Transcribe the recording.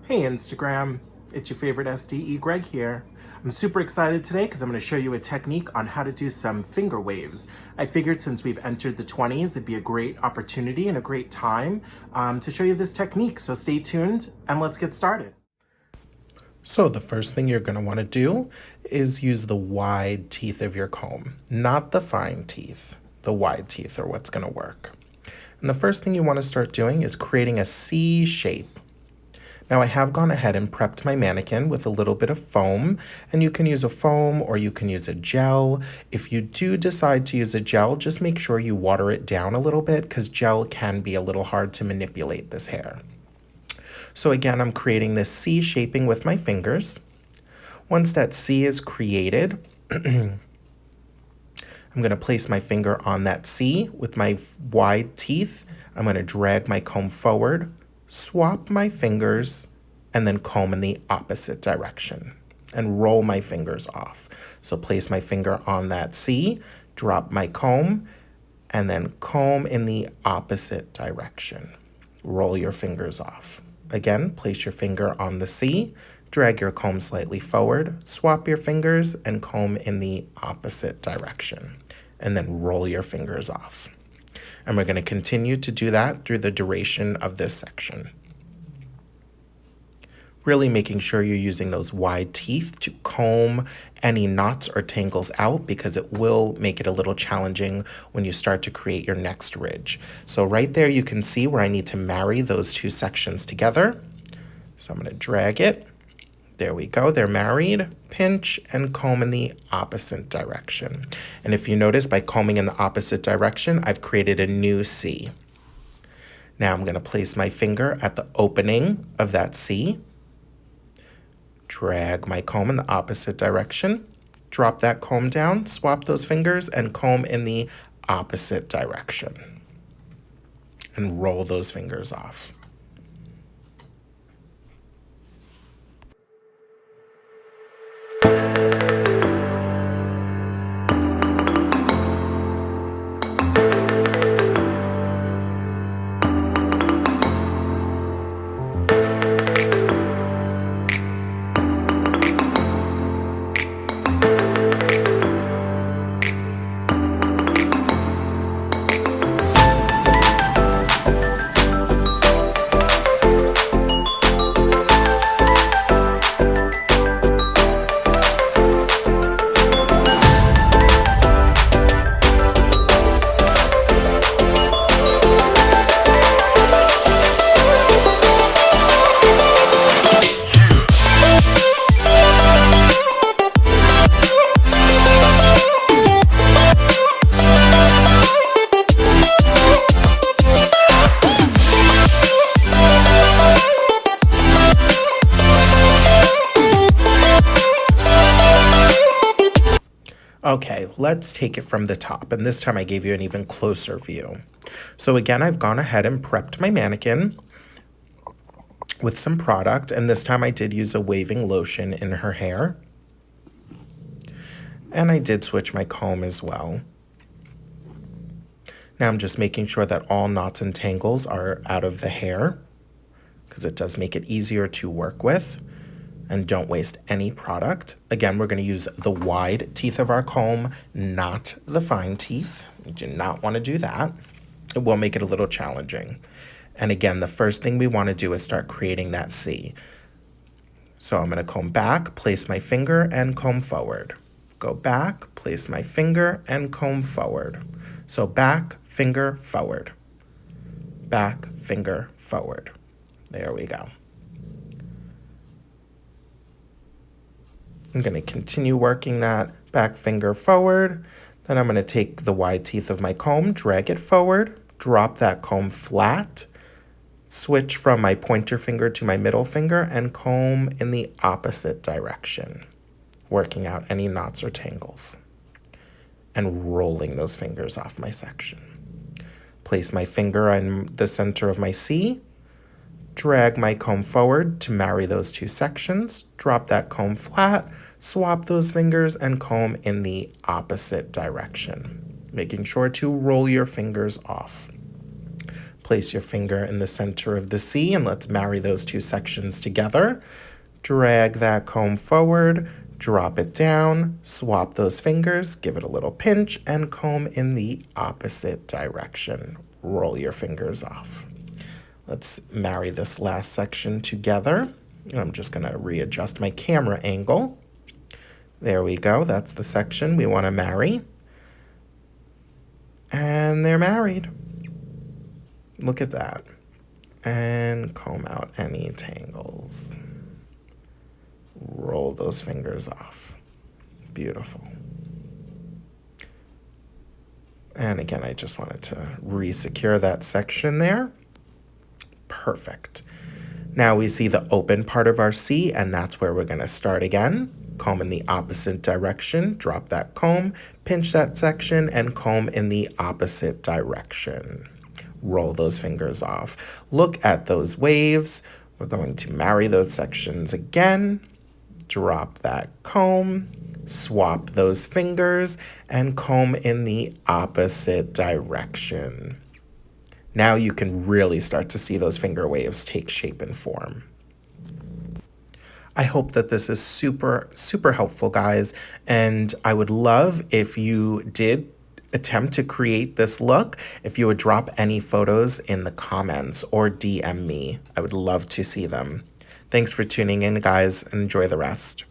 Hey Instagram, it's your favorite SDE Greg here. I'm super excited today because I'm going to show you a technique on how to do some finger waves. I figured since we've entered the 20s, it'd be a great opportunity and a great time to show you this technique. So stay tuned and let's get started. So the first thing you're going to want to do is use the wide teeth of your comb, not the fine teeth. The wide teeth are what's going to work. And the first thing you want to start doing is creating a C shape. Now I have gone ahead and prepped my mannequin with a little bit of foam, and you can use a foam or you can use a gel. If you do decide to use a gel, just make sure you water it down a little bit because gel can be a little hard to manipulate this hair. So again, I'm creating this C shaping with my fingers. Once that C is created, I'm going to place my finger on that C with my wide teeth. I'm going to drag my comb forward, swap my fingers, and then comb in the opposite direction and roll my fingers off. So place my finger on that C, drop my comb, and then comb in the opposite direction. Roll your fingers off. Again, place your finger on the C, drag your comb slightly forward, swap your fingers, and comb in the opposite direction. And then roll your fingers off. And we're going to continue to do that through the duration of this section. Really making sure you're using those wide teeth to comb any knots or tangles out because it will make it a little challenging when you start to create your next ridge. So right there you can see where I need to marry those two sections together. So I'm going to drag it. There we go, they're married, pinch, and comb in the opposite direction. And if you notice, by combing in the opposite direction, I've created a new C. Now I'm going to place my finger at the opening of that C, drag my comb in the opposite direction, drop that comb down, swap those fingers, and comb in the opposite direction. And roll those fingers off. Okay, let's take it from the top, and this time I gave you an even closer view. So again, I've gone ahead and prepped my mannequin with some product, and this time I did use a waving lotion in her hair. And I did switch my comb as well. Now I'm just making sure that all knots and tangles are out of the hair, because it does make it easier to work with. And don't waste any product. Again, we're going to use the wide teeth of our comb, not the fine teeth. You do not want to do that. It will make it a little challenging. And again, the first thing we want to do is start creating that C. So I'm going to comb back, place my finger, and comb forward. Go back, place my finger, and comb forward. So back, finger, forward. Back, finger, forward. There we go. I'm going to continue working that back finger forward. Then I'm going to take the wide teeth of my comb, drag it forward, drop that comb flat, switch from my pointer finger to my middle finger, and comb in the opposite direction, working out any knots or tangles, and rolling those fingers off my section. Place my finger on the center of my C, drag my comb forward to marry those two sections, drop that comb flat, swap those fingers, and comb in the opposite direction, making sure to roll your fingers off. Place your finger in the center of the C and let's marry those two sections together. Drag that comb forward, drop it down, swap those fingers, give it a little pinch, and comb in the opposite direction. Roll your fingers off. Let's marry this last section together. I'm just going to readjust my camera angle. There we go. That's the section we want to marry. And they're married. Look at that. And comb out any tangles. Roll those fingers off. Beautiful. And again, I just wanted to re-secure that section there. Perfect. Now we see the open part of our C, and that's where we're going to start again. Comb in the opposite direction, drop that comb, pinch that section, and comb in the opposite direction. Roll those fingers off. Look at those waves. We're going to marry those sections again. Drop that comb, swap those fingers, and comb in the opposite direction. Now you can really start to see those finger waves take shape and form. I hope that this is super, super helpful, guys, and I would love if you did attempt to create this look, if you would drop any photos in the comments or DM me. I would love to see them. Thanks for tuning in, guys, and enjoy the rest.